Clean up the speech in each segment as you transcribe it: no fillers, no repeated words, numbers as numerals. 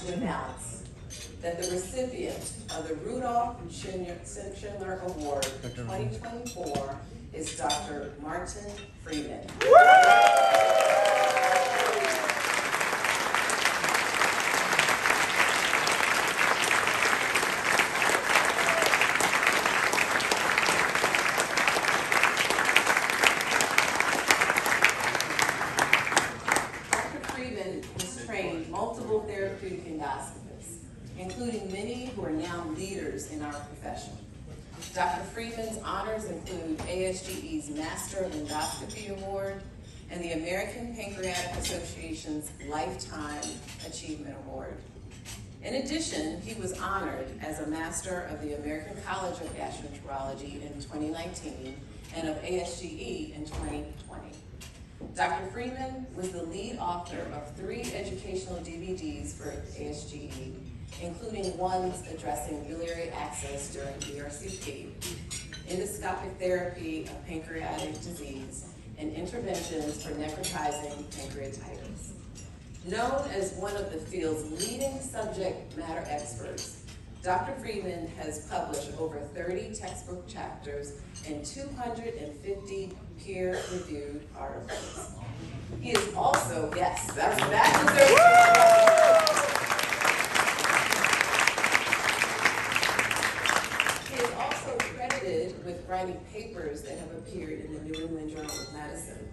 to announce that the recipient of the Rudolf Schindler Award 2024 is Dr. Martin Freeman. Multiple therapeutic endoscopists, including many who are now leaders in our profession. Dr. Freeman's honors include ASGE's Master of Endoscopy Award and the American Pancreatic Association's Lifetime Achievement Award. In addition, he was honored as a Master of the American College of Gastroenterology in 2019 and of ASGE in 2020. Dr. Freeman was the lead author of 3 educational DVDs for ASGE, including ones addressing biliary access during ERCP, endoscopic therapy of pancreatic disease, and interventions for necrotizing pancreatitis. Known as one of the field's leading subject matter experts, Dr. Freeman has published over 30 textbook chapters and 250 peer-reviewed articles. He is also, yes, that He is also credited with writing papers that have appeared in the New England Journal of Medicine,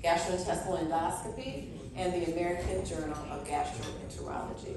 Gastrointestinal Endoscopy, and the American Journal of Gastroenterology.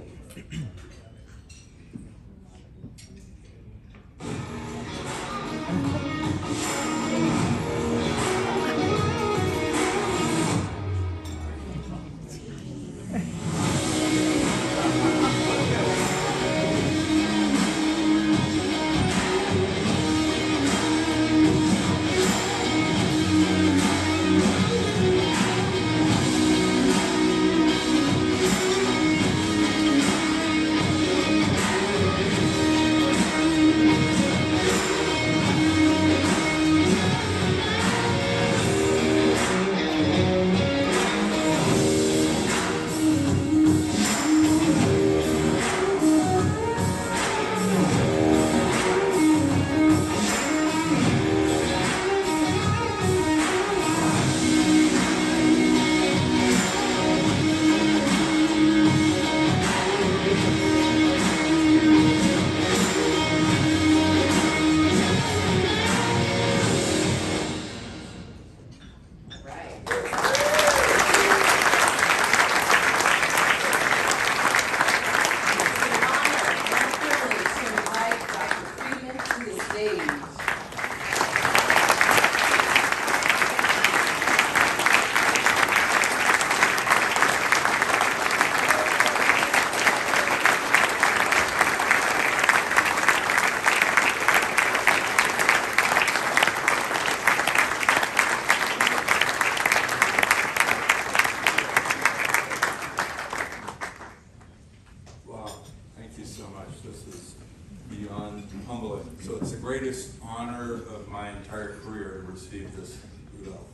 Greatest honor of my entire career to receive this Rudolf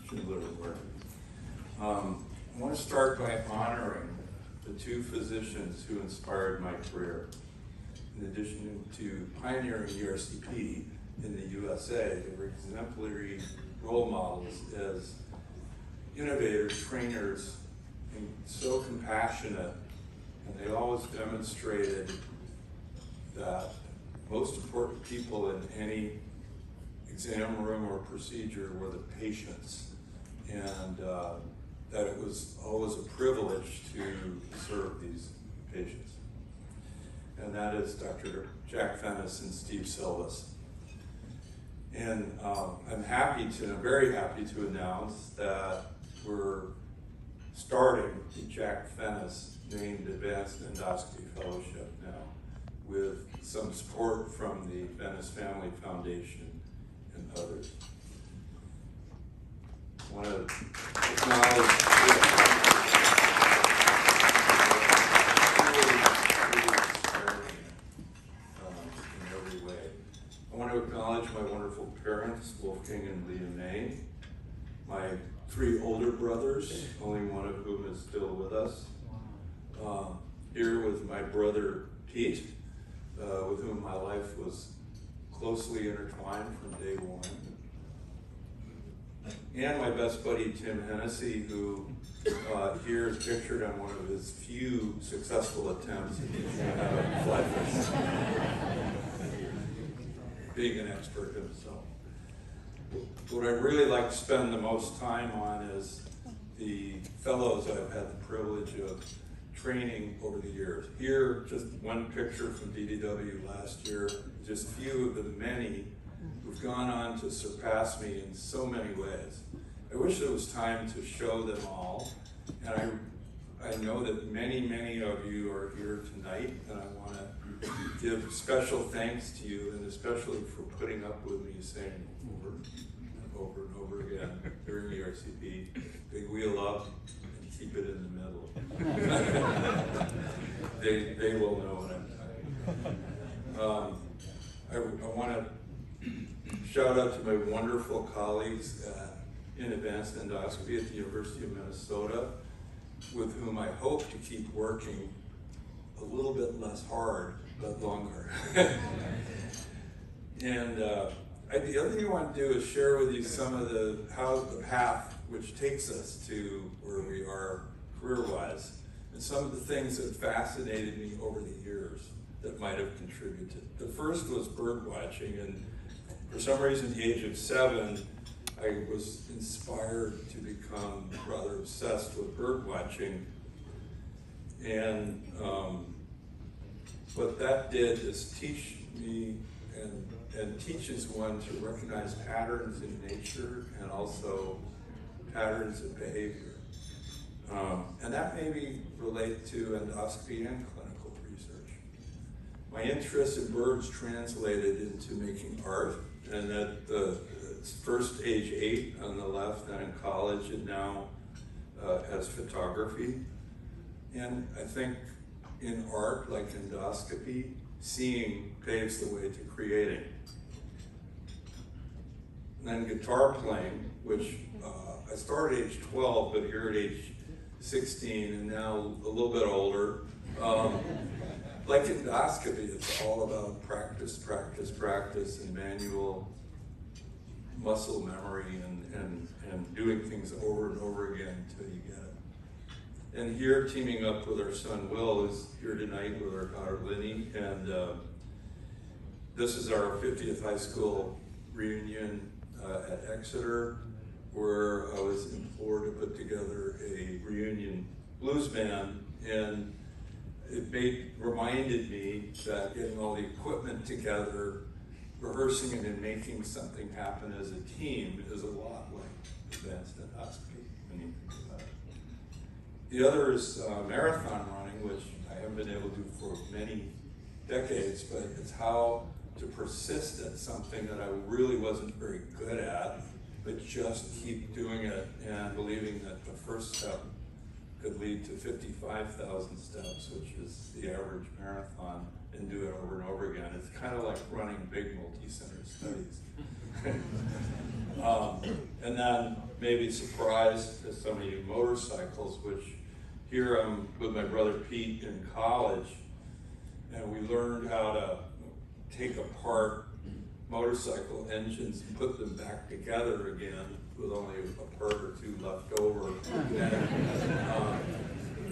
Schindler Award. I want to start by honoring the 2 physicians who inspired my career. In addition to pioneering ERCP in the USA, they were exemplary role models as innovators, trainers, and so compassionate, and they always demonstrated that most important people in any exam room or procedure were the patients, and that it was always a privilege to serve these patients. And that is Dr. Jack Fennis and Steve Silvas. And I'm very happy to announce that we're starting the Jack Fennis named Advanced Endoscopy Fellowship now, with some support from the Fennis Family Foundation and others. I want to acknowledge in every way. I want to acknowledge my wonderful parents, Wolfgang and Leah May, my 3 older brothers, only one of whom is still with us, here with my brother Pete, with whom my life was closely intertwined from day one. And my best buddy Tim Hennessy, who here is pictured on one of his few successful attempts at teaching how to fly fish, being an expert himself. What I really like to spend the most time on is the fellows I've had the privilege of training over the years. Here, just one picture from DDW last year, just a few of the many who've gone on to surpass me in so many ways. I wish there was time to show them all, and I know that many, many of you are here tonight, and I want to give special thanks to you, and especially for putting up with me saying over and over and over again during the RCP, big wheel up and keep it in the middle. They will know what I'm talking. I want to shout out to my wonderful colleagues in advanced endoscopy at the University of Minnesota, with whom I hope to keep working a little bit less hard, but longer. And the other thing I want to do is share with you some of how the path which takes us to where we are career-wise, and some of the things that fascinated me over the years that might have contributed. The first was bird watching, and for some reason, at the age of 7, I was inspired to become rather obsessed with bird watching. And what that did is teach me and teaches one to recognize patterns in nature and also patterns of behavior. And that may relate to endoscopy and clinical research. My interest in birds translated into making art, and at the first age 8 on the left, then in college, and now as photography. And I think in art, like endoscopy, seeing paves the way to creating. And then guitar playing, which I started at age 12, but here at age 16, and now a little bit older. Like endoscopy, it's all about practice, practice, practice, and manual muscle memory and doing things over and over again until you get it. And here, teaming up with our son Will, is here tonight with our daughter Linny, and this is our 50th high school reunion at Exeter, where I was implored to put together a reunion blues band, and it reminded me that getting all the equipment together, rehearsing it and making something happen as a team is a lot like advanced endoscopy when you think about it. The other is marathon running, which I haven't been able to do for many decades, but it's how to persist at something that I really wasn't very good at, but just keep doing it and believing that the first step could lead to 55,000 steps, which is the average marathon, and do it over and over again. It's kind of like running big multi-center studies. And then maybe surprise to some of you, motorcycles, which here I'm with my brother Pete in college, and we learned how to take apart motorcycle engines and put them back together again with only a part or two left over.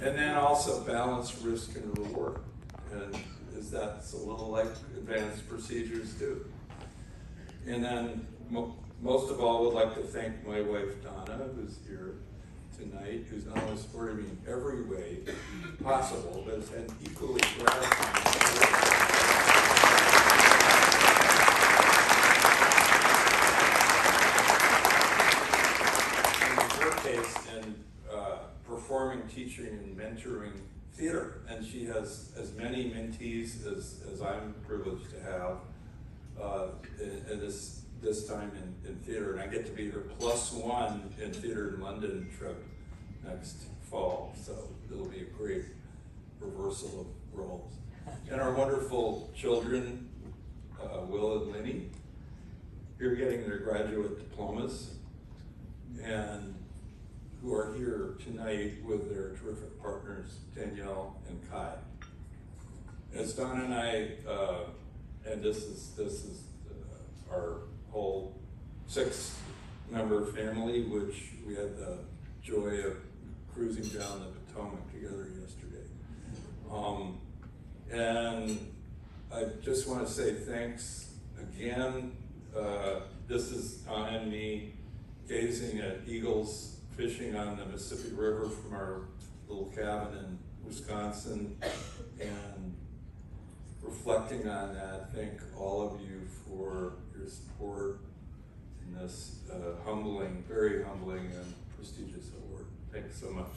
And then also balance risk and reward. And that's a little like advanced procedures too. And then most of all, would like to thank my wife Donna, who's here tonight, who's not only supported me in every way possible, but has been equally gratifying. In performing, teaching, and mentoring theater, and she has as many mentees as I'm privileged to have in this time in theater, and I get to be her +1 in theater in London trip next fall, so it'll be a great reversal of roles. And our wonderful children, Will and Linny, here getting their graduate diplomas, and who are here tonight with their terrific partners, Danielle and Kai. As Don and I, and this is our whole 6-member family, which we had the joy of cruising down the Potomac together yesterday. And I just want to say thanks again. This is Don and me gazing at eagles fishing on the Mississippi River from our little cabin in Wisconsin and reflecting on that. Thank all of you for your support in this humbling, very humbling and prestigious award. Thanks so much.